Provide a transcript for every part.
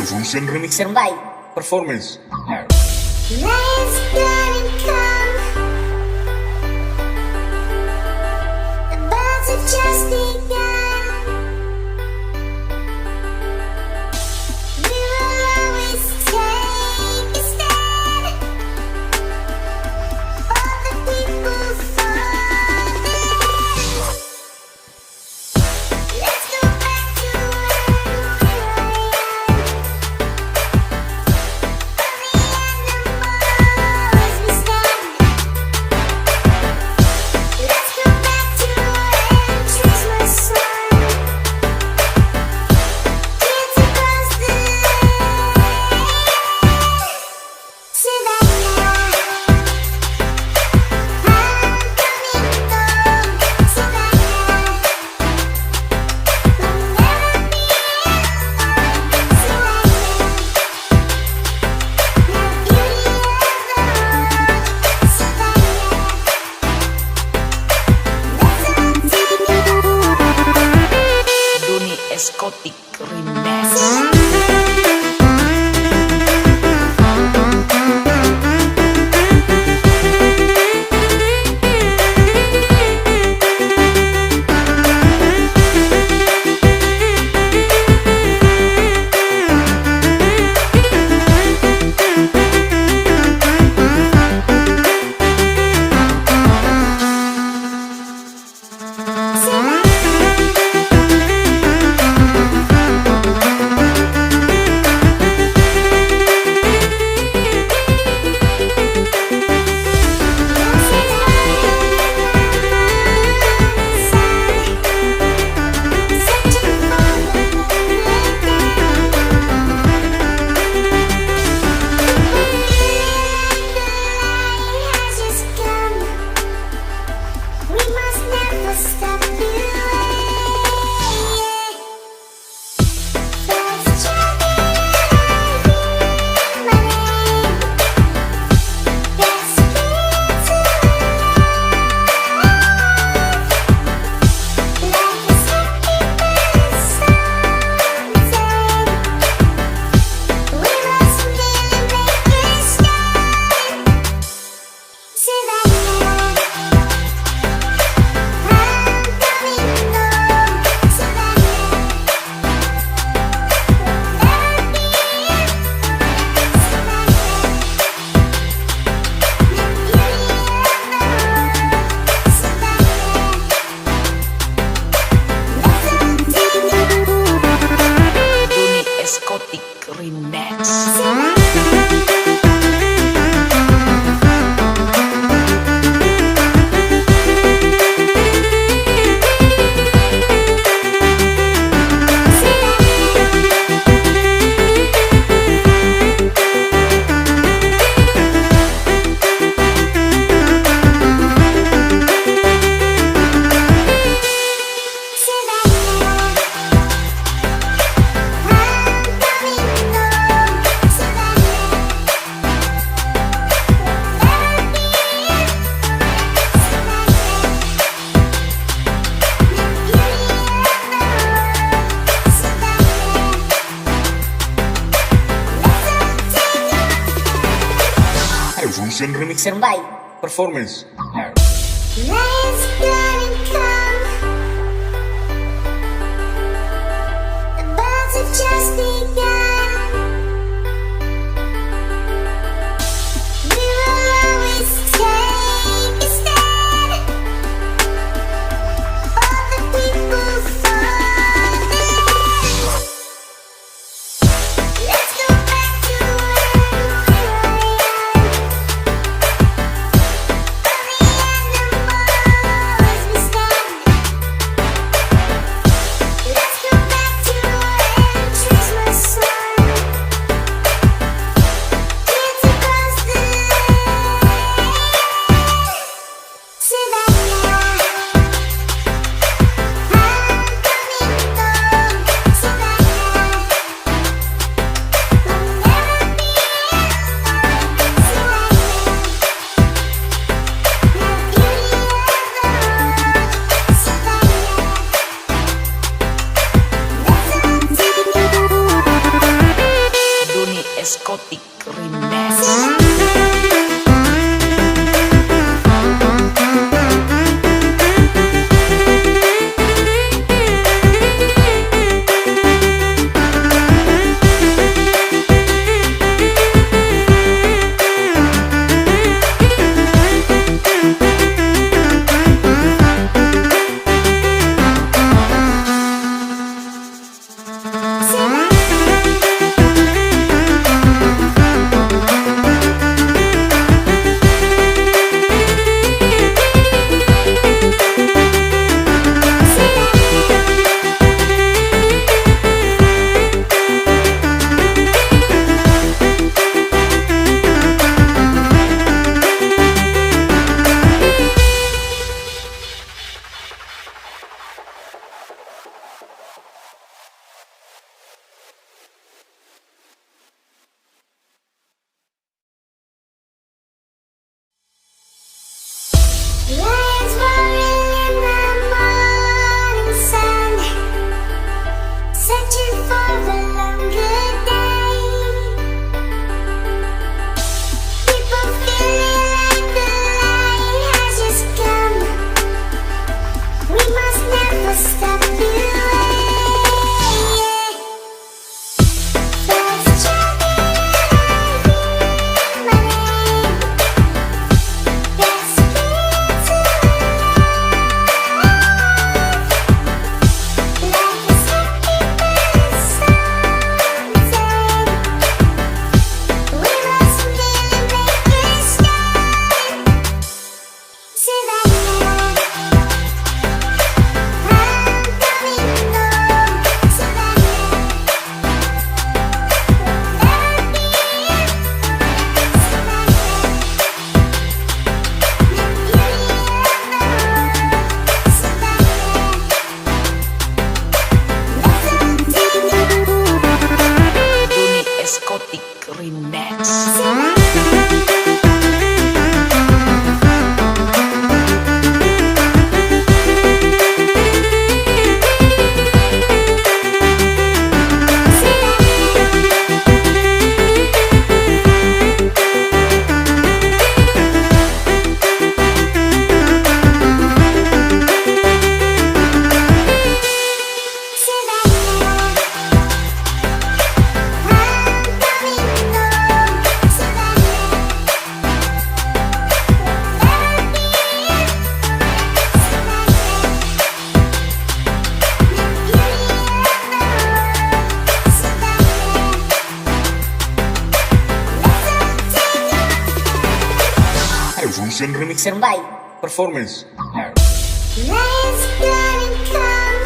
Evolution Remixer by Performance. Let's go and come. The birds have just begun. We will always take a stand for the people, for the land. Let's go back to where we were. Escotic Remix. Escotic Remix. Evolution Remixer by Performance. Let's go and come. The birds have just begun. We will always take a stand for the people, for the land. Let's go back to where we were. Let's go back to where trees were Escotic Remix. Lions roaring in the morning sun, searching for a longer day. People feeling like the light has just come. We must never stop believing. Birds chirping my name. Let's get to life is happy someday. We must really make it start. To that night, I'm coming home. To that night, we'll never be alone. To that night, the beauty of the world. To that night, Duni Escotic Remix. Evolution Remixer by Performance. Lions gonna come.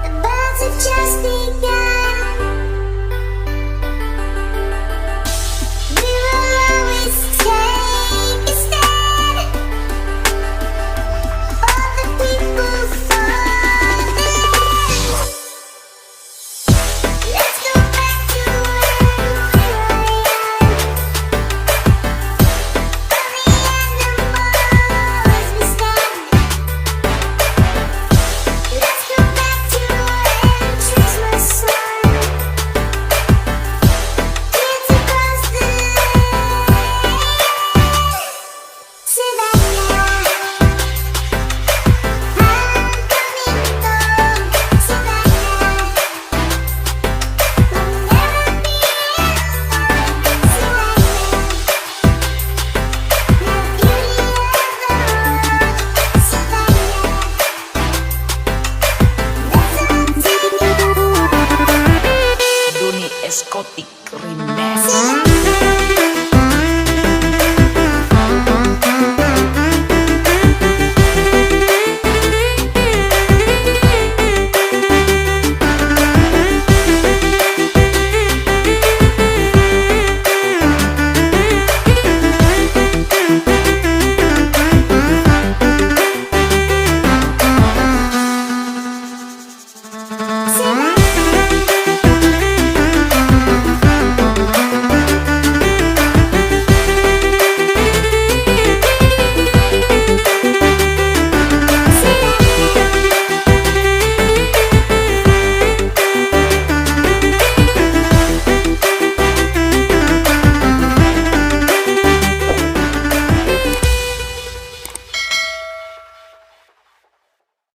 The birds are just